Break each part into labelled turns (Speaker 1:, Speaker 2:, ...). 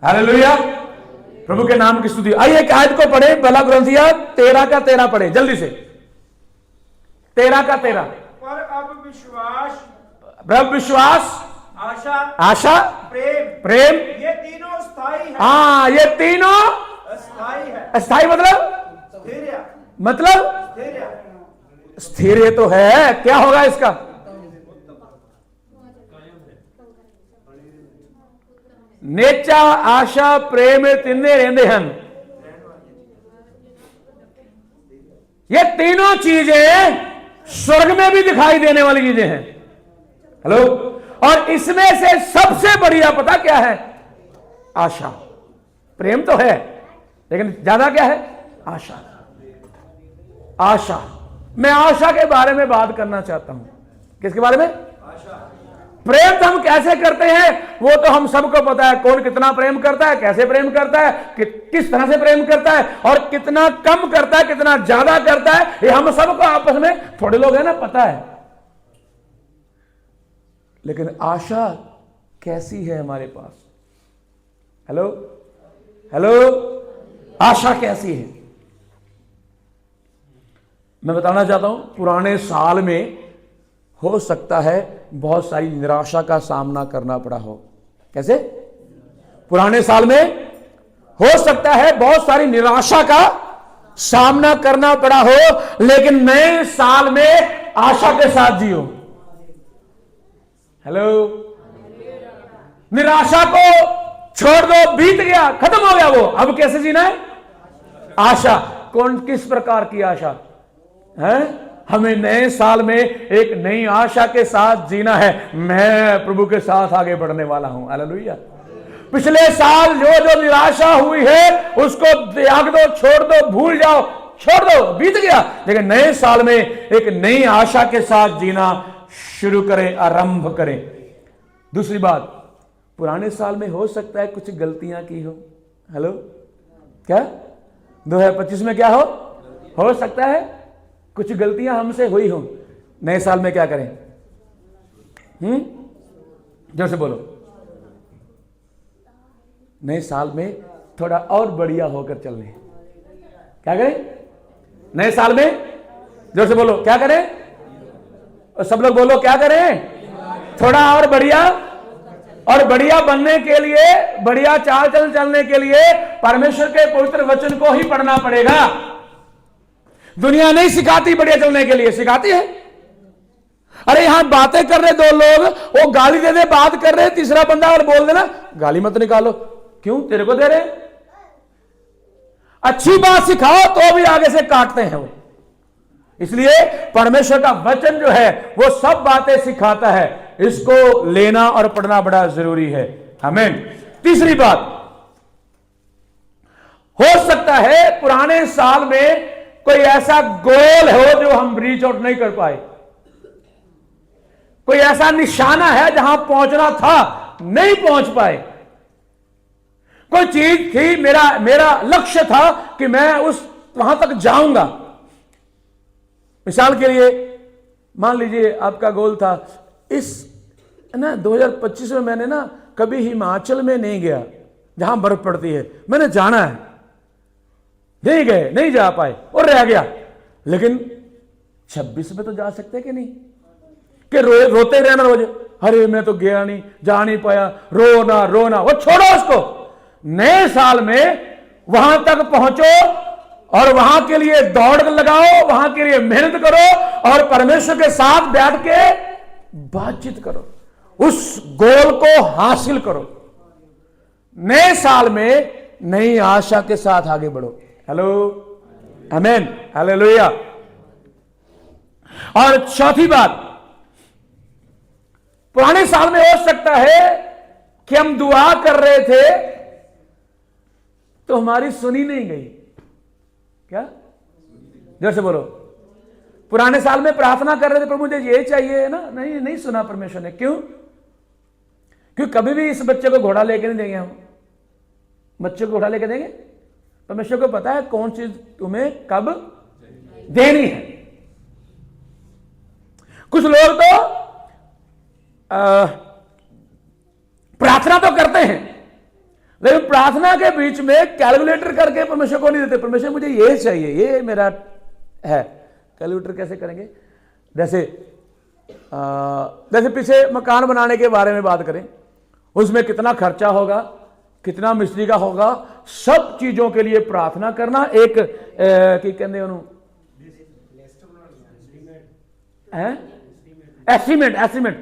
Speaker 1: Hallelujah, प्रभु के नाम की स्तुति। आइए एक आयत को पढ़े, पहला कुरिन्थियों 13 का 13 पढ़े जल्दी से, 13 का 13।
Speaker 2: पर अब विश्वास,
Speaker 1: प्रभु विश्वास,
Speaker 2: आशा,
Speaker 1: आशा, प्रेम,
Speaker 2: ये तीनों स्थायी है।
Speaker 1: हाँ, ये तीनों
Speaker 2: स्थायी है।
Speaker 1: स्थायी मतलब स्थिर तो है, क्या होगा इसका? नेचा, आशा, प्रेम तिन्ने रेंदे हन। ये तीनों चीजें स्वर्ग में भी दिखाई देने वाली चीजें हैं। हेलो, और इसमें से सबसे बढ़िया पता क्या है? आशा। प्रेम तो है लेकिन ज्यादा क्या है? आशा। आशा। मैं आशा के बारे में बात करना चाहता हूं। किसके बारे में? प्रेम तो हम कैसे करते हैं वो तो हम सबको पता है। कौन कितना प्रेम करता है, कैसे प्रेम करता है, किस तरह से प्रेम करता है, और कितना कम करता है, कितना ज्यादा करता है, ये हम सबको आपस में, थोड़े लोग हैं ना, पता है। लेकिन आशा कैसी है हमारे पास? हेलो हेलो, आशा कैसी है? मैं बताना चाहता हूं, पुराने साल में हो सकता है बहुत सारी निराशा का सामना करना पड़ा हो। कैसे? पुराने साल में हो सकता है बहुत सारी निराशा का सामना करना पड़ा हो, लेकिन नए साल में आशा के साथ जियो। हेलो, निराशा को छोड़ दो, बीत गया, खत्म हो गया वो। अब कैसे जीना है? आशा। कौन, किस प्रकार की आशा है? हमें नए साल में एक नई आशा के साथ जीना है। मैं प्रभु के साथ आगे बढ़ने वाला हूं। हालेलुया। पिछले साल जो जो निराशा हुई है उसको त्याग दो, छोड़ दो, भूल जाओ, छोड़ दो, बीत गया। लेकिन नए साल में एक नई आशा के साथ जीना शुरू करें, आरंभ करें। दूसरी बात, पुराने साल में हो सकता है कुछ गलतियां की हो। हेलो, क्या 2025 में क्या हो सकता है कुछ गलतियां हमसे हुई हो। नए साल में क्या करें? जोर से बोलो। नए साल में थोड़ा और बढ़िया होकर चलने। क्या करें नए साल में? जोर से बोलो, क्या करें? और सब लोग बोलो, क्या करें? थोड़ा और बढ़िया। और बढ़िया बनने के लिए, बढ़िया चाल चल चलने के लिए परमेश्वर के पवित्र वचन को ही पढ़ना पड़ेगा। दुनिया नहीं सिखाती बढ़िया चलने के लिए, सिखाती है। अरे यहां बातें कर रहे दो लोग, वो गाली दे दे, बात कर रहे, तीसरा बंदा और बोल देना गाली मत निकालो। क्यों? तेरे को दे रहे। अच्छी बात सिखाओ तो भी आगे से काटते हैं वो। इसलिए परमेश्वर का वचन जो है वो सब बातें सिखाता है। इसको लेना और पढ़ना बड़ा जरूरी है। आमीन। तीसरी बात, हो सकता है पुराने साल में कोई ऐसा गोल हो जो हम रीच आउट नहीं कर पाए। कोई ऐसा निशाना है जहां पहुंचना था, नहीं पहुंच पाए। कोई चीज थी, मेरा लक्ष्य था कि मैं वहां तक जाऊंगा। मिसाल के लिए मान लीजिए आपका गोल था इस 2025 में मैंने कभी हिमाचल में नहीं गया जहां बर्फ पड़ती है, मैंने जाना है। नहीं गए, नहीं जा पाए और रह गया। लेकिन 26 में तो जा सकते कि नहीं? कि रोते रहना रोज, अरे मैं तो गया नहीं, जा नहीं पाया, रोना रोना, वो छोड़ो उसको। नए साल में वहां तक पहुंचो और वहां के लिए दौड़ लगाओ, वहां के लिए मेहनत करो और परमेश्वर के साथ बैठ के बातचीत करो, उस गोल को हासिल करो। नए साल में नई आशा के साथ आगे बढ़ो। हेलो, आमीन, हालेलुया। और चौथी बात, पुराने साल में हो सकता है कि हम दुआ कर रहे थे तो हमारी सुनी नहीं गई। क्या? जोर से बोलो। पुराने साल में प्रार्थना कर रहे थे, प्रभु मुझे ये चाहिए ना, नहीं सुना परमेश्वर ने। क्यों? क्योंकि कभी भी इस बच्चे को घोड़ा लेके नहीं देंगे हम। बच्चे को घोड़ा लेके देंगे? परमेश्वर को पता है कौन चीज तुम्हें कब देनी है। कुछ लोग तो प्रार्थना तो करते हैं, लेकिन प्रार्थना के बीच में कैलकुलेटर करके परमेश्वर को नहीं देते, परमेश्वर मुझे ये चाहिए, ये मेरा है। कैलकुलेटर कैसे करेंगे? जैसे पीछे मकान बनाने के बारे में बात करें, उसमें कितना खर्चा होगा, कितना मिस्त्री का होगा, सब चीजों के लिए प्रार्थना करना। एक की कहते एस्टीमेट।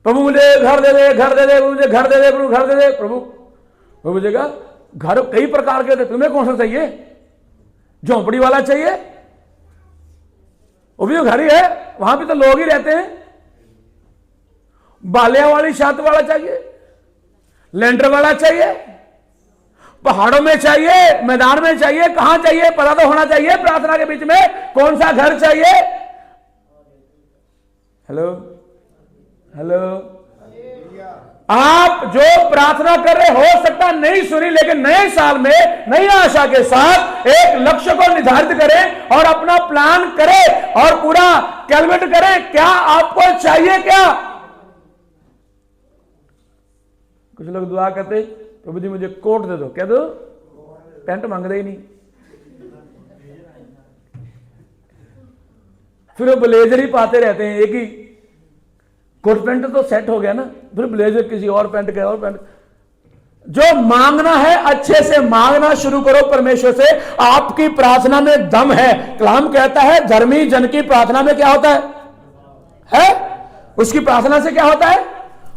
Speaker 1: प्रभु मुझे घर दे दे, घर दे दे, मुझे घर दे दे, प्रभु घर दे दे। प्रभु वो मुझेगा घर कई प्रकार के थे, तुम्हें कौन सा चाहिए? झोंपड़ी वाला चाहिए? वो भी तो घर ही है, वहां भी तो लोग ही रहते हैं। बालिया वाली छत वाला चाहिए? लेंटर वाला चाहिए? पहाड़ों में चाहिए, मैदान में चाहिए, कहां चाहिए? पता तो होना चाहिए प्रार्थना के बीच में कौन सा घर चाहिए। हेलो हेलो, आप जो प्रार्थना कर रहे हो सकता नहीं सुनी, लेकिन नए साल में नई आशा के साथ एक लक्ष्य को निर्धारित करें और अपना प्लान करें और पूरा कैलकुलेट करें क्या आपको चाहिए। क्या कुछ लोग दुआ करते, प्रभु जी मुझे कोट दे दो, क्या दो? पैंट मांगते ही नहीं। फिर वो ब्लेजर ही पाते रहते हैं, एक ही कोट पैंट तो सेट हो गया ना, फिर ब्लेजर किसी और पैंट के और पैंट। जो मांगना है अच्छे से मांगना शुरू करो परमेश्वर से। आपकी प्रार्थना में दम है। कलाम कहता है धर्मी जन की प्रार्थना में क्या होता है? उसकी प्रार्थना से क्या होता है?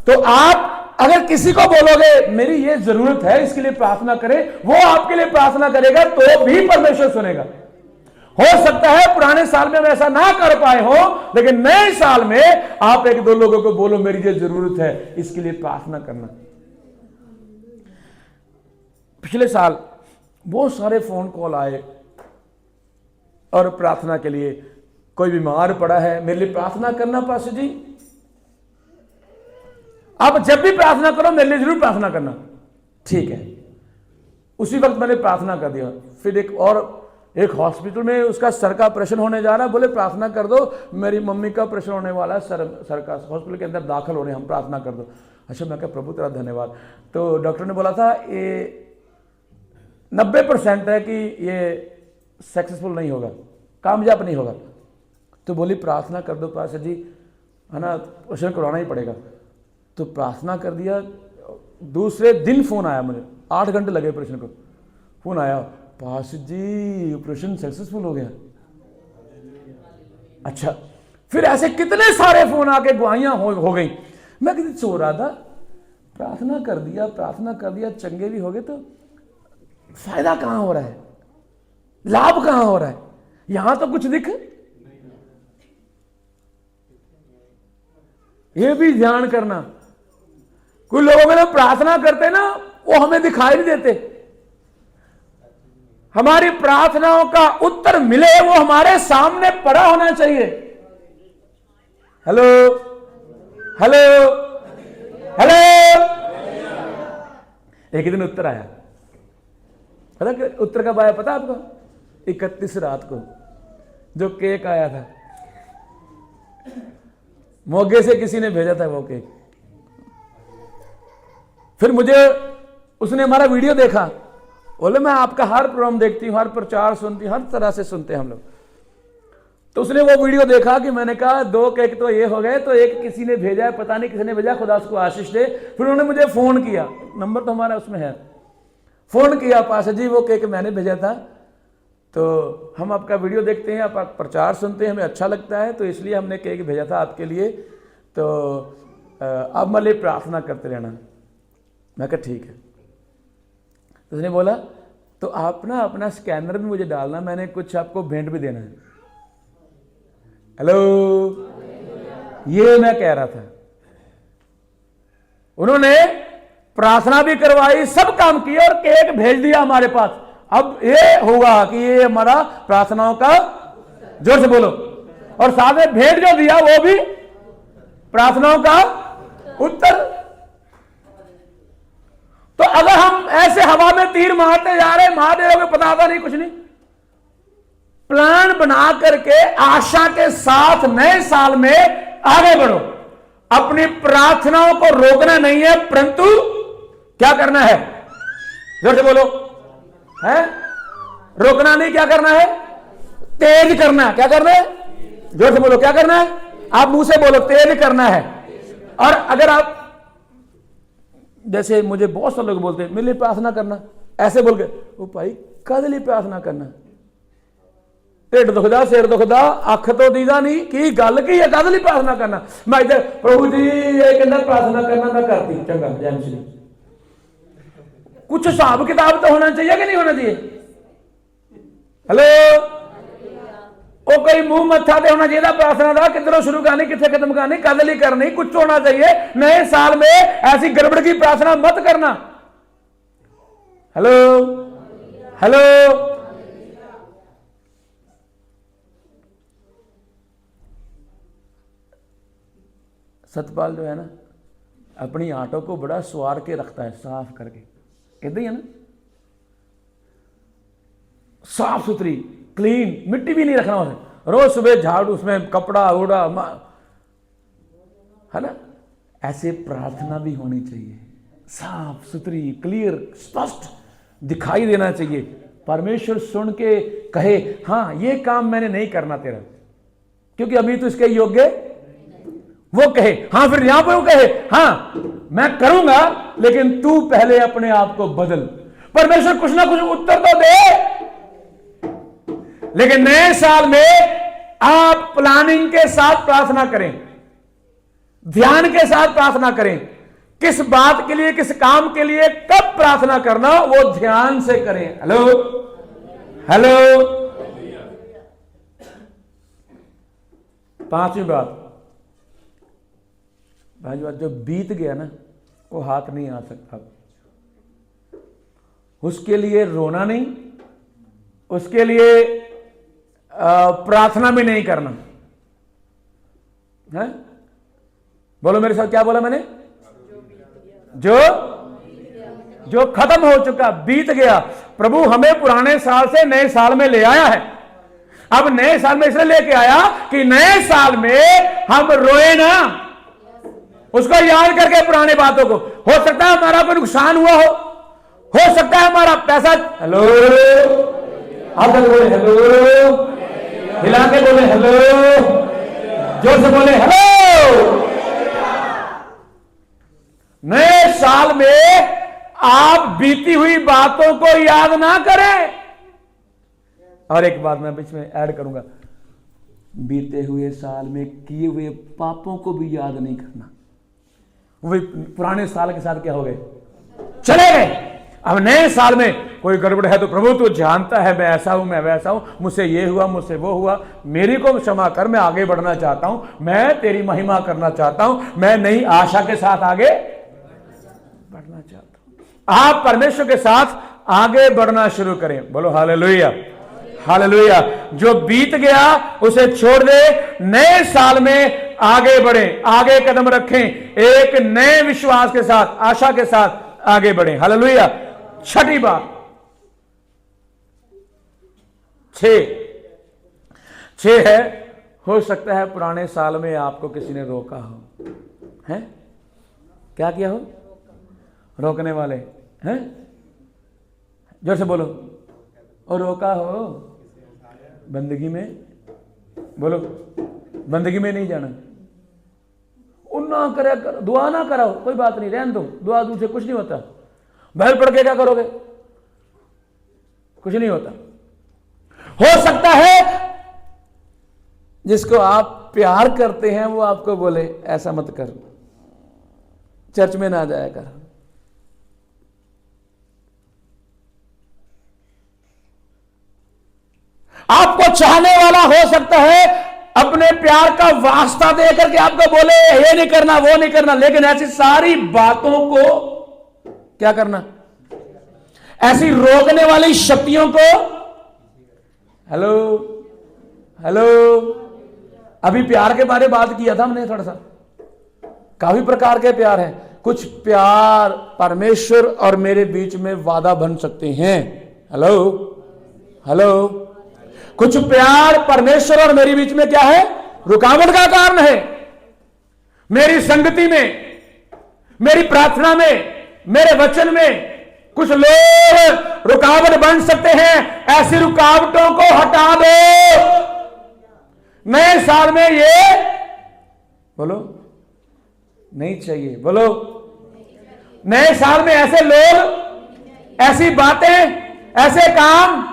Speaker 1: तो आप अगर किसी को बोलोगे मेरी ये जरूरत है, इसके लिए प्रार्थना करें, वो आपके लिए प्रार्थना करेगा तो भी परमेश्वर सुनेगा। हो सकता है पुराने साल में हम ऐसा ना कर पाए हो, लेकिन नए साल में आप एक दो लोगों को बोलो मेरी ये जरूरत है, इसके लिए प्रार्थना करना। पिछले साल बहुत सारे फोन कॉल आए और प्रार्थना के लिए, कोई बीमार पड़ा है, मेरे लिए प्रार्थना करना पास्टर जी। आप जब भी प्रार्थना करो मेरे लिए जरूर प्रार्थना करना, ठीक है। उसी वक्त मैंने प्रार्थना कर दिया। फिर एक हॉस्पिटल में उसका सर का ऑपरेशन होने जा रहा है, बोले प्रार्थना कर दो, मेरी मम्मी का ऑपरेशन होने वाला है, सर का हॉस्पिटल के अंदर दाखिल हो रहे हैं, हम प्रार्थना कर दो। अच्छा, मैं कहा प्रभु तेरा धन्यवाद। तो डॉक्टर ने बोला था ये 90% है कि ये सक्सेसफुल नहीं होगा, कामयाब नहीं होगा। तो बोली प्रार्थना कर दो पास्टर जी, है ना, ऑपरेशन करवाना ही पड़ेगा। तो प्रार्थना कर दिया। दूसरे दिन फोन आया मुझे, 8 घंटे लगे ऑपरेशन को। फोन आया, पास्टर जी ऑपरेशन सक्सेसफुल हो गया। अच्छा, फिर ऐसे कितने सारे फोन आके गुहाइयां हो गई। मैं किसी सो रहा था, प्रार्थना कर दिया, चंगे भी हो गए, तो फायदा कहां हो रहा है? लाभ कहां हो रहा है? यहां तो कुछ दिख। ये भी ध्यान करना, कुछ लोगों में प्रार्थना करते ना, वो हमें दिखाई नहीं देते। हमारी प्रार्थनाओं का उत्तर मिले वो हमारे सामने पड़ा होना चाहिए। Hello hello hello. एक दिन उत्तर आया, पता कि उत्तर कब आया पता आपको? 31 रात को जो केक आया था, मोगे से किसी ने भेजा था वो केक। फिर मुझे उसने हमारा वीडियो देखा, बोले मैं आपका हर प्रोग्राम देखती हूँ, हर प्रचार सुनती हूँ, हर तरह से सुनते हैं हम लोग। तो उसने वो वीडियो देखा कि मैंने कहा 2 केक तो ये हो गए, तो एक किसी ने भेजा है, पता नहीं किसी ने भेजा, खुदा उसको आशीष दे। फिर उन्होंने मुझे फोन किया, नंबर तो हमारा उसमें है, फोन किया, पास्टर जी वो केक मैंने भेजा था, तो हम आपका वीडियो देखते हैं, आप प्रचार सुनते हैं, हमें अच्छा लगता है, तो इसलिए हमने केक भेजा था आपके लिए, तो आप मेरे लिए प्रार्थना करते रहना। मैं कहा ठीक है। तो उसने बोला तो आप ना अपना स्कैनर भी मुझे डालना, मैंने कुछ आपको भेंट भी देना है। हेलो, ये मैं कह रहा था। उन्होंने प्रार्थना भी करवाई, सब काम किया और केक भेज दिया हमारे पास। अब ये होगा कि ये हमारा प्रार्थनाओं का, जोर से बोलो, और साथ में भेंट जो दिया वो भी प्रार्थनाओं का उत्तर। तो अगर हम ऐसे हवा में तीर मारते जा रहे, मार रहे होगे, पता था नहीं कुछ नहीं। प्लान बना करके आशा के साथ नए साल में आगे बढ़ो। अपनी प्रार्थनाओं को रोकना नहीं है, परंतु क्या करना है? जोर से बोलो, है? रोकना नहीं, क्या करना है? तेज करना है। क्या करना है? जोर से बोलो, क्या करना है? आप मुंह से बोलो, तेज करना है। और अगर आप, जैसे मुझे बहुत सारे लोग बोलते हैं मेरे लिए प्रार्थना करना, ऐसे बोल के, ओ भाई कद लिए प्रार्थना करना? ढिड दुखदा, सिर दुखदा, अख तो दीदा नहीं, की गल की है, कद लिए प्रार्थना करना? मैं इधर प्रभु जी ये कहना प्रार्थना करना, मैं करती चंगा जैम श्री। कुछ हिसाब किताब तो होना चाहिए कि नहीं होना चाहिए? हेलो, वो कोई मुंह मत्था ते होना चाहिए प्रार्थना का, किधरों शुरू करनी, कितने खत्म करनी, कद लिए करनी, कुछ होना चाहिए। नए साल में ऐसी गड़बड़ की प्रार्थना मत करना। हेलो हेलो, सतपाल जो है ना, अपनी आटो को बड़ा सवार के रखता है, साफ करके, इधर ही है ना, साफ सुथरी, क्लीन, मिट्टी भी नहीं रखना उसे, रोज सुबह झाड़ू, उसमें कपड़ा उड़ा, है ना। ऐसे प्रार्थना भी होनी चाहिए, साफ सुथरी, क्लियर, स्पष्ट दिखाई देना चाहिए। परमेश्वर सुन के कहे, हाँ ये काम मैंने नहीं करना तेरा, क्योंकि अभी तो इसके योग्य, वो कहे हाँ, फिर यहां पर वो कहे हाँ मैं करूंगा, लेकिन तू पहले अपने आप को बदल। परमेश्वर कुछ ना कुछ उत्तर तो दे। लेकिन नए साल में आप प्लानिंग के साथ प्रार्थना करें, ध्यान के साथ प्रार्थना करें। किस बात के लिए, किस काम के लिए, कब प्रार्थना करना, वो ध्यान से करें। Hello hello. पांचवी बात, भाई जो बीत गया ना, वो हाथ नहीं आ सकता, उसके लिए रोना नहीं, उसके लिए प्रार्थना भी नहीं करना है। बोलो मेरे साथ, क्या बोला मैंने? जो खत्म हो चुका, बीत गया। प्रभु हमें पुराने साल से नए साल में ले आया है। अब नए साल में इसलिए लेके आया कि नए साल में हम रोए ना, उसको याद करके पुराने बातों को। हो सकता है हमारा कोई नुकसान हुआ हो सकता है हमारा पैसा, हेलो आप बोले हेलो, हिला के बोले हेलो, जोर से बोले हेलो। नए साल में आप बीती हुई बातों को याद ना करें। और एक बात मैं बीच में ऐड करूंगा, बीते हुए साल में किए हुए पापों को भी याद नहीं करना। वो पुराने साल के साथ क्या हो गए, चले गए। अब नए साल में कोई गड़बड़ है तो प्रभु तू जानता है, मैं ऐसा हूं, मैं वैसा हूं, मुझसे ये हुआ, मुझसे वो हुआ, मेरी को क्षमा कर, मैं आगे बढ़ना चाहता हूं, मैं तेरी महिमा करना चाहता हूं, मैं नई आशा के साथ आगे बढ़ना चाहता हूं। आप परमेश्वर के साथ आगे बढ़ना शुरू करें। बोलो हालेलुया हालेलुया। जो बीत गया उसे छोड़ दे, नए साल में आगे बढ़े, आगे कदम रखें, एक नए विश्वास के साथ, आशा के साथ आगे बढ़े। हालेलुया। छठी बात, 6 है, हो सकता है पुराने साल में आपको किसी ने रोका हो, है? क्या किया हो? रोकने वाले हैं, जोर से बोलो, और रोका हो बंदगी में, बोलो बंदगी में नहीं जाना, ना करे, दुआ ना कराओ, कोई बात नहीं, रहने दो, दुआ दूर से कुछ नहीं होता। बहल पढ़ के क्या करोगे? कुछ नहीं होता। हो सकता है जिसको आप प्यार करते हैं वो आपको बोले ऐसा मत कर, चर्च में ना जाया कर। आपको चाहने वाला हो सकता है अपने प्यार का वास्ता देकर के आपको बोले ये नहीं करना, वो नहीं करना, लेकिन ऐसी सारी बातों को क्या करना, ऐसी रोकने वाली शक्तियों को, हेलो हेलो, अभी प्यार के बारे में बात किया था हमने थोड़ा सा, काफी प्रकार के प्यार हैं। कुछ प्यार परमेश्वर और मेरे बीच में वादा बन सकते हैं। Hello hello. कुछ प्यार परमेश्वर और मेरे बीच में क्या है, रुकावट का कारण है। मेरी संगति में, मेरी प्रार्थना में, मेरे वचन में कुछ लोग रुकावट बन सकते हैं। ऐसी रुकावटों को हटा दो। नए साल में ये बोलो नहीं चाहिए। बोलो, नए साल में ऐसे लोग, ऐसी बातें, ऐसे काम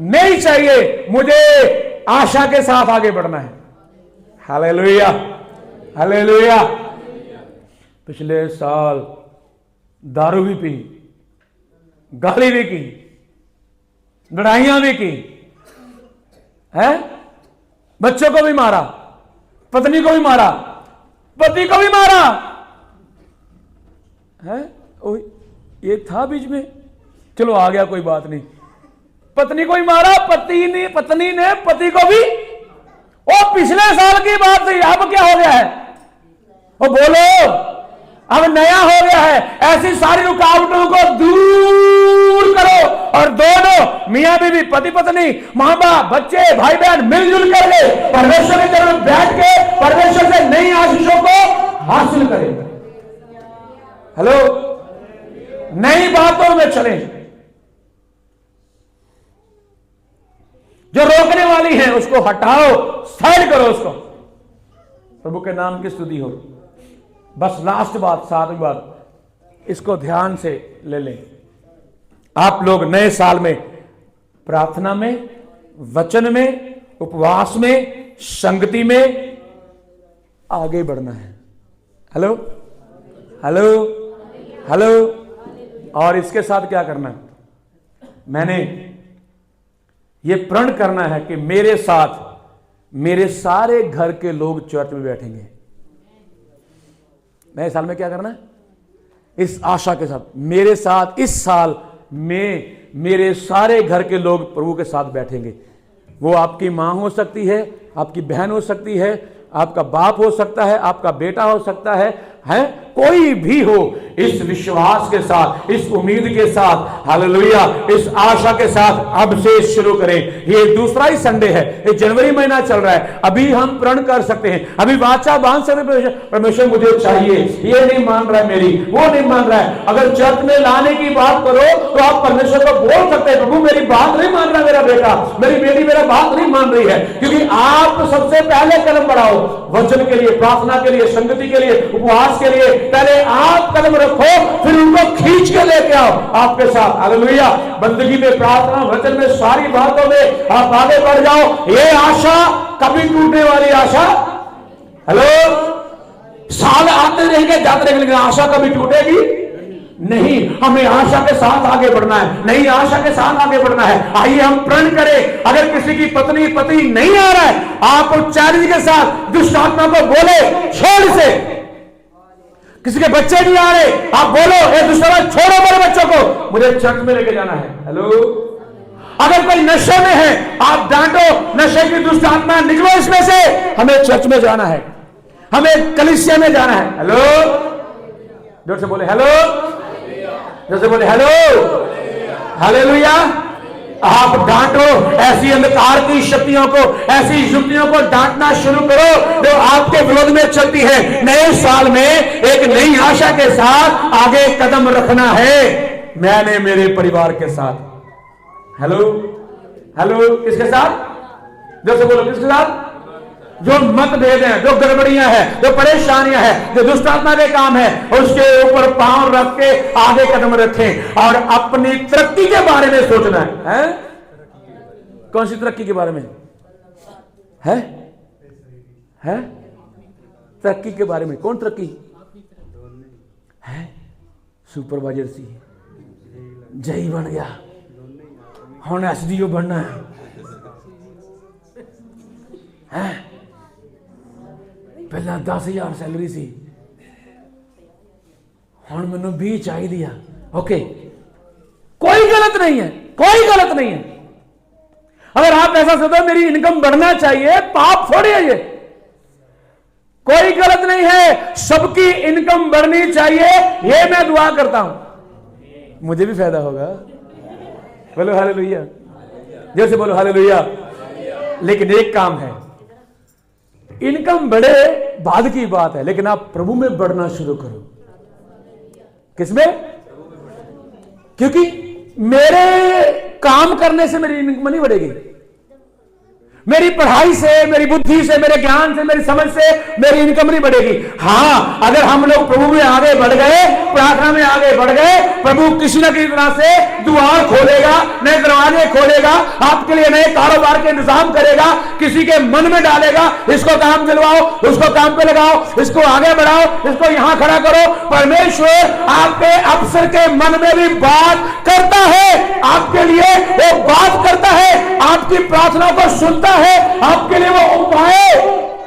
Speaker 1: नहीं चाहिए। मुझे आशा के साथ आगे बढ़ना है। Hallelujah, hallelujah. पिछले साल दारू भी पी, गाली भी की, लड़ाइयां भी की है, बच्चों को भी मारा, पत्नी को भी मारा, पति को भी मारा है। ये था बीच में, चलो आ गया, कोई बात नहीं। पत्नी को भी मारा, पत्नी ने पति को भी। वो पिछले साल की बात थी, अब क्या हो गया है? वो बोलो, अब नया हो गया है। ऐसी सारी रुकावटों को दूर करो और दोनों मियां बीवी, पति पत्नी, मां बाप, बच्चे, भाई बहन मिलजुल करके परमेश्वर की तरफ बैठ के परमेश्वर से नई आशीषों को हासिल करें। हेलो, नई बातों में चलें। जो रोकने वाली है उसको हटाओ, साइड करो उसको। प्रभु के नाम की स्तुति हो। बस लास्ट बात, 7वीं बात, इसको ध्यान से ले लें। आप लोग नए साल में प्रार्थना में, वचन में, उपवास में, संगति में आगे बढ़ना है। Hello, hello, hello. और इसके साथ क्या करना है? मैंने ये प्रण करना है कि मेरे साथ मेरे सारे घर के लोग चर्च में बैठेंगे। नए साल में क्या करना है? इस आशा के साथ मेरे साथ इस साल में मेरे सारे घर के लोग प्रभु के साथ बैठेंगे। वो आपकी मां हो सकती है, आपकी बहन हो सकती है, आपका बाप हो सकता है, आपका बेटा हो सकता है, कोई भी हो। इस विश्वास के साथ, इस उम्मीद के साथ, हालेलुया, इस आशा के साथ अब से शुरू करें। ये दूसरा ही संडे है, ये जनवरी महीना चल रहा है। अभी हम प्रण कर सकते हैं, अभी वाचा बांध सकते हैं, परमेश्वर मुझे चाहिए, ये नहीं मान रहा है मेरी, वो नहीं मान रहा है। अगर चर्च में लाने की बात करो तो आप परमेश्वर को बोल सकते हैं, प्रभु मेरी बात नहीं मान रहा मेरा बेटा, मेरी बेटी मेरा बात नहीं मान रही है। क्योंकि आप सबसे पहले कदम बढ़ाओ वचन के लिए, प्रार्थना के लिए, संगति के लिए, उपवास के लिए। पहले आप कदम रखो, फिर उनको खींच के लेके आओ आपके साथ। हालेलुया। बंदगी में, प्रार्थना, वचन में, सारी बातों में आप आगे बढ़ जाओ। ये आशा कभी टूटने वाली आशा, हेलो, साल आते रहेंगे जाते रहेंगे, लेकिन आशा कभी टूटेगी नहीं। हमें आशा के साथ आगे बढ़ना है, नई आशा के साथ आगे बढ़ना है। आइए हम प्रण करें। अगर किसी की पत्नी पति नहीं आ रहा है, आप चैलेंज के साथ दुष्ट आत्मा को बोले, छोड़ से। किसी के बच्चे नहीं आ रहे, आप बोलो, ए दुष्ट छोड़ो मेरे बच्चों को, मुझे चर्च में लेके जाना है। हेलो, अगर कोई नशे में है, आप डांटो, नशे की दुष्ट आत्मा निकलो इसमें से, हमें चर्च में जाना है, हमें कलीसिया में जाना है। हेलो, जोर से बोले हेलो, जोर से बोले हेलो, हालेलुया। आप डांटो, ऐसी अंधकार की शक्तियों को, ऐसी युक्तियों को डांटना शुरू करो जो आपके विरोध में चलती है। नए साल में एक नई आशा के साथ आगे कदम रखना है। मैंने मेरे परिवार के साथ, हेलो, हेलो, किसके साथ? जो से बोलो, किसके साथ? जो मतभेद है, जो गड़बड़ियां हैं, जो परेशानियां हैं, जो दुष्ट आत्मा के काम है, उसके ऊपर पांव रख के आगे कदम रखें और अपनी तरक्की के बारे में सोचना है। कौन सी तरक्की के बारे में है? तरक्की के बारे में। कौन तरक्की है? सुपरवाइजर सी जय बन गया, हम एसडीओ बनना है। पहला 10,000 सैलरी सी, हुण मैनू 20 चाहिए। ओके, कोई गलत नहीं है, कोई गलत नहीं है। अगर आप ऐसा सोचो मेरी इनकम बढ़ना चाहिए, पाप थोड़ी है ये। कोई गलत नहीं है, सबकी इनकम बढ़नी चाहिए, ये मैं दुआ करता हूं, मुझे भी फायदा होगा। बोलो हालेलुया, जैसे बोलो हालेलुया। लेकिन एक काम है, इनकम बढ़े बाद की बात है, लेकिन आप प्रभु में बढ़ना शुरू करो। किसमें? क्योंकि मेरे काम करने से मेरी इनकम नहीं बढ़ेगी, मेरी पढ़ाई से, मेरी बुद्धि से, मेरे ज्ञान से, मेरी समझ से मेरी इनकम नहीं बढ़ेगी। हाँ, अगर हम लोग प्रभु में आगे बढ़ गए, प्रार्थना में आगे बढ़ गए, प्रभु किसी न किसी तरह से द्वार खोलेगा, नए दरवाजे खोलेगा, आपके लिए नए कारोबार के इंतजाम करेगा, किसी के मन में डालेगा, इसको काम दिलवाओ, उसको काम पे लगाओ, इसको आगे बढ़ाओ, इसको यहां खड़ा करो। परमेश्वर आपके अफसर के मन में भी बात करता है, आपके लिए वो बात करता है, आपकी प्रार्थना को सुनता है, आपके लिए वो उपाय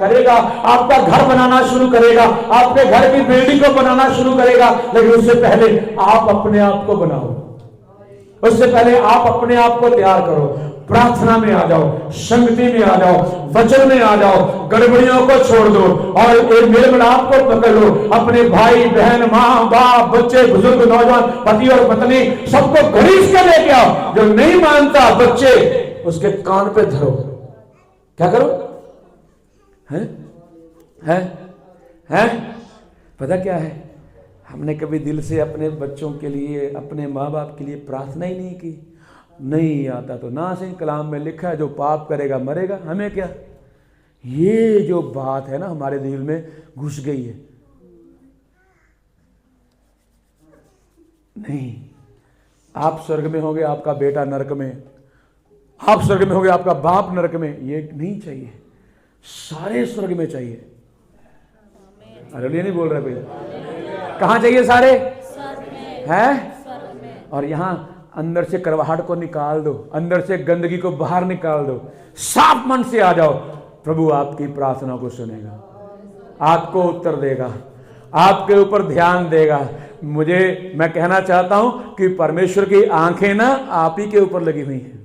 Speaker 1: करेगा, आपका घर बनाना शुरू करेगा, आपके घर की बिल्डिंग को बनाना शुरू करेगा। लेकिन उससे पहले आप अपने आप को बनाओ, उससे पहले आप अपने आप को तैयार करो, प्रार्थना में आ जाओ, संगति में आ जाओ, वचन में आ जाओ, गड़बड़ियों को छोड़ दो और एक मेल मिलाप को पकड़ लो। अपने भाई बहन, माँ बाप, बच्चे, बुजुर्ग, नौजवान, पति और पत्नी सबको घसीट के लेके आओ। जो नहीं मानता बच्चे, उसके कान पे धरो। क्या करो? है पता क्या है? हमने कभी दिल से अपने बच्चों के लिए, अपने माँ बाप के लिए प्रार्थना ही नहीं की। नहीं आता तो ना सही, कलाम में लिखा है जो पाप करेगा मरेगा, हमें क्या। ये जो बात है ना हमारे दिल में घुस गई है। नहीं, आप स्वर्ग में होगे, आपका बेटा नरक में, आप स्वर्ग में होगे, आपका बाप नरक में, ये नहीं चाहिए। सारे स्वर्ग में चाहिए। अरे नहीं बोल रहे भैया, कहां चाहिए सारे? हैं? और यहां अंदर से करवाहट को निकाल दो, अंदर से गंदगी को बाहर निकाल दो, साफ मन से आ जाओ। प्रभु आपकी प्रार्थना को सुनेगा, आपको उत्तर देगा, आपके ऊपर ध्यान देगा। मैं कहना चाहता हूं कि परमेश्वर की आंखें ना आप ही के ऊपर लगी हुई हैं।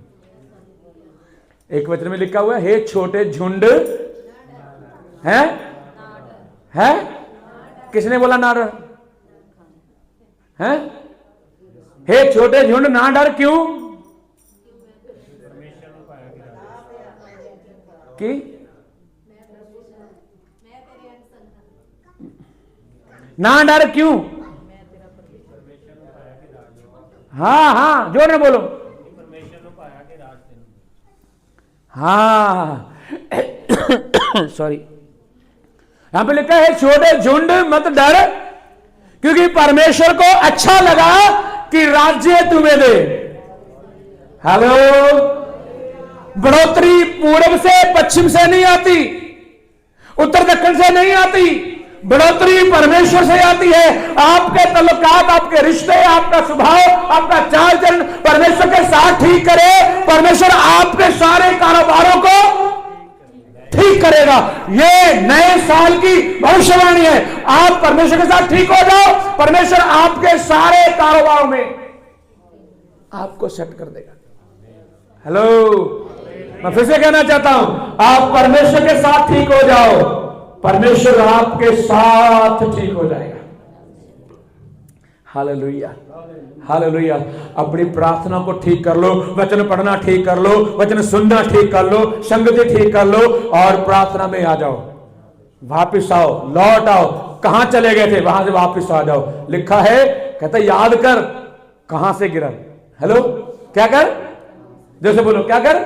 Speaker 1: एक वचन में लिखा हुआ है, हे छोटे झुंड है? किसने बोला ना डर? हैं? हे छोटे झुंड ना डर, क्यों? कि ना डर क्यों? हाँ जोर में बोलो। हाँ सॉरी, यहां पे लिखा है छोटे झुंड मत डर, क्योंकि परमेश्वर को अच्छा लगा कि राज्य तुम्हें दे। हेलो, बढ़ोतरी पूर्व से पश्चिम से नहीं आती, उत्तर दक्षिण से नहीं आती, बढ़ोतरी परमेश्वर से आती है। आपके तल्लुकात, आपके रिश्ते, आपका स्वभाव, आपका चाल चलन परमेश्वर के साथ ठीक करे, परमेश्वर आपके सारे कारोबारों को ठीक करेगा। ये नए साल की भविष्यवाणी है। आप परमेश्वर के साथ ठीक हो जाओ, परमेश्वर आपके सारे कारोबार में आपको सेट कर देगा। हेलो, मैं फिर से कहना चाहता हूं, आप परमेश्वर के साथ ठीक हो जाओ, परमेश्वर आपके साथ ठीक हो जाएगा। Hallelujah, hallelujah. अपनी प्रार्थना को ठीक कर लो, वचन पढ़ना ठीक कर लो, वचन सुनना ठीक कर लो, संगति ठीक कर लो और प्रार्थना में आ जाओ। वापिस आओ, लौट आओ। कहां चले गए थे, वहां से वापिस आ जाओ। लिखा है, कहता याद कर कहां से गिरा। हेलो, क्या कर? जैसे बोलो, क्या कर?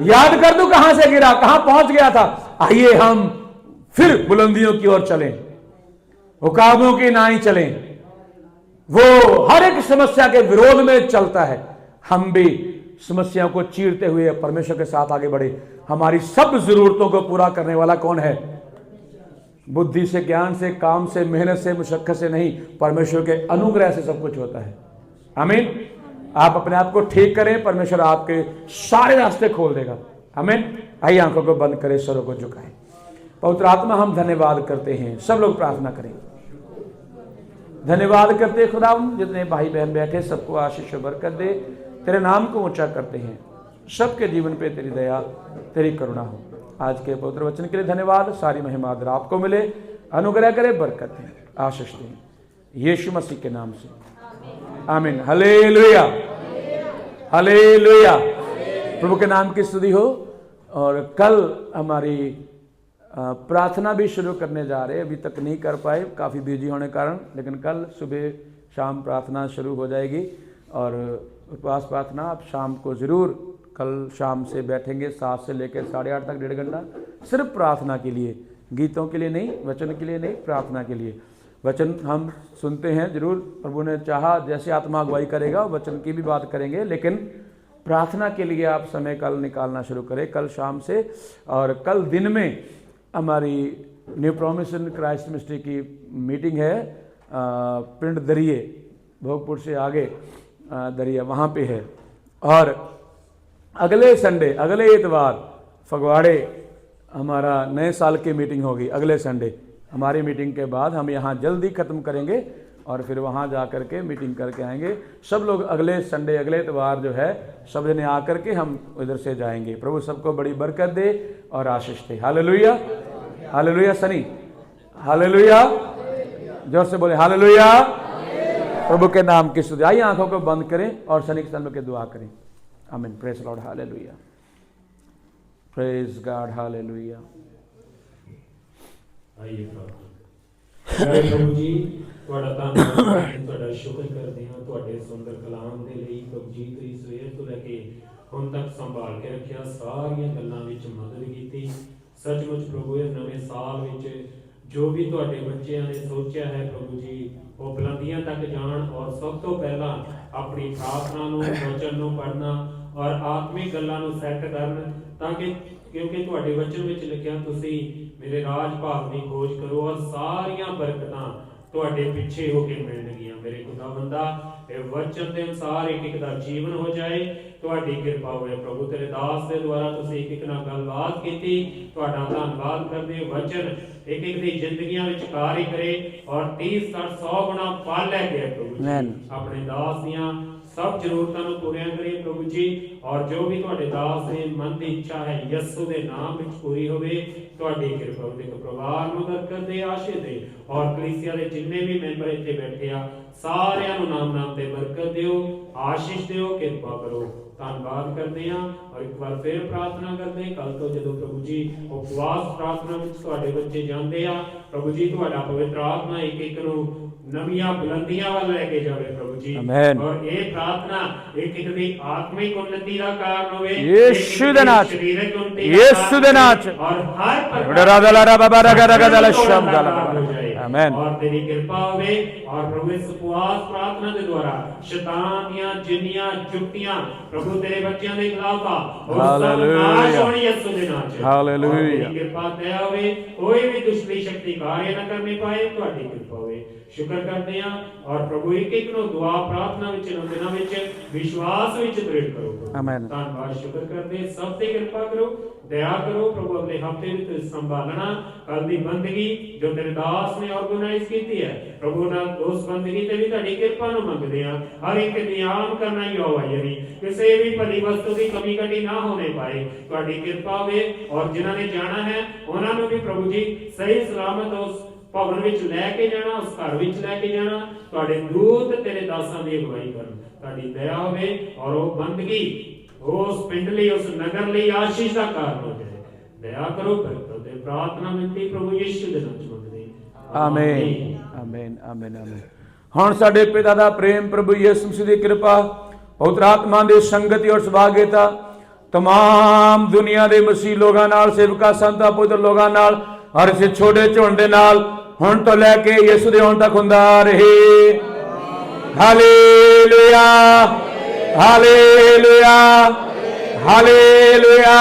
Speaker 1: याद कर, तू कहां से गिरा, कहां पहुंच गया था। आइए हम फिर बुलंदियों की ओर चलें, हुकामों की ना ही चलें। वो हर एक समस्या के विरोध में चलता है, हम भी समस्याओं को चीरते हुए परमेश्वर के साथ आगे बढ़े। हमारी सब जरूरतों को पूरा करने वाला कौन है? बुद्धि से, ज्ञान से, काम से, मेहनत से, मुशक्कत से नहीं, परमेश्वर के अनुग्रह से सब कुछ होता है। आमीन। आप अपने आप को ठीक करें, परमेश्वर आपके सारे रास्ते खोल देगा। आमीन। आइए आंखों को बंद करें, सरों को झुकाएं। पवित्र आत्मा, हम धन्यवाद करते हैं। सब लोग प्रार्थना करें। धन्यवाद करते खुदा, जितने भाई बहन बैठे सबको आशीष और बरकत दे। तेरे नाम को ऊंचा करते हैं, सबके जीवन पे तेरी दया, तेरी करुणा हो। आज के पवित्र वचन के लिए धन्यवाद। सारी महिमा आपको मिले, अनुग्रह करे, बरकत दे, आशीष दे, यीशु मसीह के नाम से आमीन। Hallelujah, hallelujah. प्रभु के नाम की स्तुति हो। और कल हमारी प्रार्थना भी शुरू करने जा रहे हैं, अभी तक नहीं कर पाए काफ़ी बिजी होने के कारण, लेकिन कल सुबह शाम प्रार्थना शुरू हो जाएगी। और उपवास प्रार्थना आप शाम को ज़रूर, कल शाम से बैठेंगे 7 से लेकर 8:30 तक, 1.5 घंटा सिर्फ प्रार्थना के लिए, गीतों के लिए नहीं, वचन के लिए नहीं, प्रार्थना के लिए। वचन हम सुनते हैं जरूर, प्रभु ने चाहा जैसे आत्मा अगुवाई करेगा वचन की भी बात करेंगे, लेकिन प्रार्थना के लिए आप समय कल निकालना शुरू करें, कल शाम से। और कल दिन में हमारी new promise in Christ ministry की मीटिंग है, पिंड दरिये, भोगपुर से आगे दरिया, वहाँ पे है। और अगले संडे, अगले इतवार फगवाड़े हमारा नए साल की मीटिंग होगी। अगले संडे हमारी मीटिंग के बाद हम यहाँ जल्दी ख़त्म करेंगे और फिर वहाँ जा कर के मीटिंग करके आएंगे। सब लोग अगले संडे, अगले इतवार जो है सब जने आकर के हम इधर से जाएंगे। प्रभु सबको बड़ी बरकत दे और आशीष दे। Hallelujah, hallelujah. सनी हालेलुया, जोर से बोले हालेलुया। प्रभु के नाम की स्तुति। आइए आंखों को बंद करें और सनी के सामने के दुआ करें। आमीन। Praise Lord, hallelujah, praise God, hallelujah.
Speaker 3: आइए प्रभु जी ਤੁਹਾਡਾ ਧੰਨਵਾਦ, ਤੁਹਾਡਾ ਸ਼ੁਕਰ ਕਰਦੇ ਹਾਂ ਤੁਹਾਡੇ ਸੁੰਦਰ ਕਲਾਮ ਦੇ ਲਈ। ਪ੍ਰਭੂ ਜੀ ਤੁਸੀਂ ਸਵੇਰ ਤੋਂ ਲੈ ਕੇ ਹੁਣ ਤੱਕ ਸੰਭਾਲ ਕੇ ਰੱਖਿਆ, ਸਾਰੀਆਂ ਗੱਲਾਂ ਵਿੱਚ ਮਦਦ ਕੀਤੀ। ਸੱਚਮੁੱਚ ਪ੍ਰਭੂ ਇਹ ਨਵੇਂ ਸਾਲ ਵਿੱਚ ਜੋ ਵੀ ਤੁਹਾਡੇ ਬੱਚਿਆਂ ਨੇ ਸੋਚਿਆ ਹੈ ਪ੍ਰਭੂ ਜੀ, ਉਹ ਬੁਲੰਦੀਆਂ ਤੱਕ ਜਾਣ ਔਰ ਸਭ ਤੋਂ ਪਹਿਲਾਂ ਆਪਣੀ ਪ੍ਰਾਰਥਨਾ ਨੂੰ, ਵਚਨ ਨੂੰ ਪੜ੍ਹਨਾ ਔਰ ਆਤਮਿਕ ਗੱਲਾਂ ਨੂੰ ਸੈੱਟ ਕਰਨ, ਤਾਂ ਕਿ ਕਿਉਂਕਿ ਤੁਹਾਡੇ ਵਚਨ ਵਿੱਚ ਲਿਖਿਆ ਤੁਸੀਂ ਮੇਰੇ ਰਾਜ ਭਾਗ ਦੀ ਖੋਜ ਕਰੋ ਔਰ ਸਾਰੀਆਂ ਬਰਕਤਾਂ ਤੁਹਾਡੇ ਪਿੱਛੇ ਹੋ ਕੇ ਮਿਲਣਗੀਆਂ। ਮੇਰੇ ਖੁਦਾਵੰਦਾ ਇਹ ਵਚਨ ਦੇ ਅਨੁਸਾਰ ਇੱਕ ਇੱਕ ਦਾ ਜੀਵਨ ਹੋ ਜਾਏ, ਤੁਹਾਡੀ ਕਿਰਪਾ ਹੋਵੇ। ਪ੍ਰਭੂ ਤੇਰੇ ਦਾਸ ਦੇ ਦੁਆਰਾ ਤੁਸੀਂ ਇੱਕ ਇੱਕ ਨਾਲ ਗੱਲਬਾਤ ਕੀਤੀ, ਤੁਹਾਡਾ ਧੰਨਵਾਦ ਕਰਦੇ। ਵਚਨ ਇੱਕ ਇੱਕ ਦੀ ਜ਼ਿੰਦਗੀਆਂ ਵਿੱਚ ਕਾਰਜ ਕਰੇ ਔਰ 30, 60, 100 ਗੁਣਾ ਫਲ ਲੈ ਕੇ ਪ੍ਰਭੂ ਜੀ ਆਪਣੇ ਦਾਸ ਦੀਆਂ ਸਭ ਜ਼ਰੂਰਤਾਂ ਨੂੰ ਪੂਰੀਆਂ ਕਰੇ ਪ੍ਰਭੂ ਜੀ। ਔਰ ਜੋ ਵੀ ਤੁਹਾਡੇ ਦਾਸ ਦੇ ਮਨ ਦੀ ਇੱਛਾ ਹੈ ਯਿਸੂ ਦੇ ਨਾਮ ਵਿੱਚ ਪੂਰੀ ਹੋਵੇ। ਤੁਹਾਡੀ ਕਿਰਪਾ ਦੇ ਪਰਿਵਾਰ ਨੂੰ ਬਰਕਤ ਦੇ, ਆਸ਼ੀਰਵਾਦ ਦੇ। ਔਰ ਕਲੀਸਿਆ ਦੇ ਜਿੰਨੇ ਵੀ ਮੈਂਬਰ ਇੱਥੇ ਬੈਠੇ ਆ ਸਾਰਿਆਂ ਨੂੰ ਨਾਮ ਨਾਮ ਤੇ ਬਰਕਤ ਦਿਓ, ਆਸ਼ੀਸ਼ ਦਿਓ, ਕਿਰਪਾ ਕਰੋ। ਧੰਨਵਾਦ ਕਰਦੇ ਹਾਂ ਔਰ ਇੱਕ ਵਾਰ ਫਿਰ ਪ੍ਰਾਰਥਨਾ ਕਰਦੇ ਹਾਂ ਕੱਲ ਤੋਂ ਜਦੋਂ ਪ੍ਰਭੂ ਜੀ ਉਪਵਾਸ ਪ੍ਰਾਰਥਨਾ ਵਿੱਚ ਤੁਹਾਡੇ ਬੱਚੇ ਜਾਂਦੇ ਆ ਪ੍ਰਭੂ ਜੀ, ਤੁਹਾਡਾ ਪਵਿੱਤਰ ਆਤਮਾ ਇੱਕ ਇੱਕ ਨੂੰ ਨਵੀਆਂ ਬੁਲੰਦੀਆਂ ਵੱਲ ਲੈ ਕੇ ਜਾਵੇ ਪ੍ਰਭੂ ਜੀ। ਔਰ ਇਹ ਪ੍ਰਾਰਥਨਾ ਇੱਕ ਇੱਕ ਦੀ ਆਤਮਿਕ ਉન્નਤੀ ਦਾ ਕਾਰਨ ਹੋਵੇ ਯਿਸੂ ਦੇ ਨਾਮ, ਸਰੀਰਕ ਉન્નਤੀ, ਯਿਸੂ ਦੇ ਨਾਮ ਔਰ ਹਰ ਆਮੇਨ। ਔਰ ਤੇਰੀ ਕਿਰਪਾ ਹੋਵੇ ਔਰ ਪ੍ਰਭੂ ਇਸ ਉਪਵਾਸ ਪ੍ਰਾਰਥਨਾ ਦੇ ਦੁਆਰਾ ਸ਼ੈਤਾਨ ਦੀਆਂ ਜਿੰਨੀਆਂ ਜੁਗਤੀਆਂ ਪ੍ਰਭੂ ਤੇਰੇ ਬੱਚਿਆਂ ਦੇ ਖਿਲਾਫ ਆ ਉਹ ਸਭ ਨਾਸ਼ ਹੋਣ ਯਿਸੂ ਦੇ ਨਾਮ ਚ। ਹਾਲੇਲੂਇਆ। ਕਿਰਪਾ ਦਇਆ ਹੋਵੇ, ਕੋਈ ਵੀ ਦੁਸ਼ਮਣੀ ਸ਼ਕਤੀ ਕਾਰਜ ਨਾ ਕਰਨੀ ਪਾਏ, ਤੁਹਾਡੀ ਕਿਰਪਾ ਹੋਵੇ। ਸ਼ੁਕਰ ਕਰਦੇ ਹਾਂ ਔਰ ਪ੍ਰਭੂ ਇੱਕ ਇੱਕ ਨੂੰ ਦੁਆ ਪ੍ਰਾਰਥਨਾ ਵਿੱਚ ਦਿਨਾਂ ਵਿੱਚ ਵਿਸ਼ਵਾਸ ਵਿੱਚ ਦ੍ਰਿੜ ਕਰੋ। ਆਮੇਨ। ਧੰਨਵਾਦ, ਸ਼ੁਕਰ ਕਰਦੇ, ਸਭ ਤੇ ਕਿਰਪਾ ਕਰੋ, ਦਇਆ ਕਰੋ ਪ੍ਰਭੂ। ਅਗਲੇ ਹਫਤੇ ਵਿੱਚ ਤੁਸੀਂ ਸੰਭਾਲਣਾ ਕੱਲ ਦੀ ਬੰਦਗੀ ਜੋ ਤੇਰੇ ਦਾਸ ਨੇ ਆਰਗੇਨਾਈਜ਼ ਕੀਤੀ ਹੈ ਪ੍ਰਭੂ ਨਾਲ, ਉਸ ਬੰਦਗੀ ਤੇ ਵੀ ਤੁਹਾਡੀ ਕਿਰਪਾ ਨੂੰ ਮੰਗਦੇ ਹਾਂ। ਹਰ ਇੱਕ ਨਿਯਮ ਕਰਨਾ ਹੀ ਹੋਵਾ ਯਾਨੀ ਕਿਸੇ ਵੀ ਭਲੀ ਵਸਤੂ ਦੀ ਕਮੀ ਘਟੀ ਨਾ ਹੋਣੇ ਪਾਏ, ਤੁਹਾਡੀ ਕਿਰਪਾ ਹੋਵੇ। ਔਰ ਜਿਨ੍ਹਾਂ ਨੇ ਜਾਣਾ ਹੈ ਉਹਨਾਂ ਨੂੰ ਵੀ ਪ੍ਰਭੂ ਜੀ ਸਹੀ ਸਲਾਮਤ ਉਸ ਭਵਨ ਵਿੱਚ ਲੈ ਕੇ ਜਾਣਾ, ਉਸ ਘਰ ਵਿੱਚ ਲੈ ਕੇ ਜਾਣਾ। ਤੁਹਾਡੇ ਦੂਤ ਤੇਰੇ ਦਾਸਾਂ ਦੀ ਅਗਵਾਈ ਕਰਨ, ਤੁਹਾਡੀ ਦਇਆ ਹੋਵੇ ਔਰ ਉਹ ਬੰਦਗੀ ਉਸ ਪਿੰਡ ਲਈ, ਉਸ ਨਗਰ ਲਈ ਆਸ਼ੀਸ਼ ਦਾ ਕਾਰਨ ਹੋ ਜਾਏ। ਦਇਆ ਕਰੋ, ਬਰਕਤ ਦੇ। ਪ੍ਰਾਰਥਨਾ ਮਿਲਦੀ ਪ੍ਰਭੂ ਯਿਸੂ ਦੇ ਨਾਮ ਚ ਮੰਗਦੇ।
Speaker 1: Amen, amen, amen, amen. ਹੁਣ ਸਾਡੇ ਪਿਤਾ ਦਾ ਪ੍ਰੇਮ, ਪ੍ਰਭੂ ਯਿਸੂ ਮਸੀਹ ਦੀ ਕਿਰਪਾ, ਪਵਿੱਤਰ ਆਤਮਾ ਦੀ ਸੰਗਤੀ ਔਰ ਸੁਭਾਗਿਤਾ तमाम दुनिया ਦੇ ਮਸੀਹ ਲੋਕਾਂ ਨਾਲ, ਸੇਵਕਾਂ, ਸੰਤਾਂ, ਪਵਿੱਤਰ ਲੋਕਾਂ ਨਾਲ, ਹਰ ਇਸ ਛੋਟੇ ਝੁੰਡ ਦੇ ਨਾਲ ਹੁਣ ਤੋਂ ਲੈ ਕੇ ਯਿਸੂ ਦੇ ਆਉਣ ਤੱਕ ਹੁੰਦਾ ਰਹੇ। Hallelujah, hallelujah, hallelujah.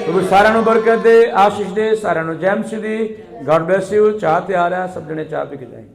Speaker 1: ਪ੍ਰਭੂ ਸਾਰਿਆਂ ਨੂੰ ਬਰਕਤ ਦੇ, ਆਸ਼ੀਸ਼ ਦੇ, ਸਾਰਿਆਂ ਨੂੰ ਜੈ ਮਸੀਹ ਦੀ। God bless you. ਚਾਹ ਤਿਆਰ ਹੈ, ਸਭ ਜਣੇ ਚਾਹ ਪੀ ਕੇ ਜਾएंगे।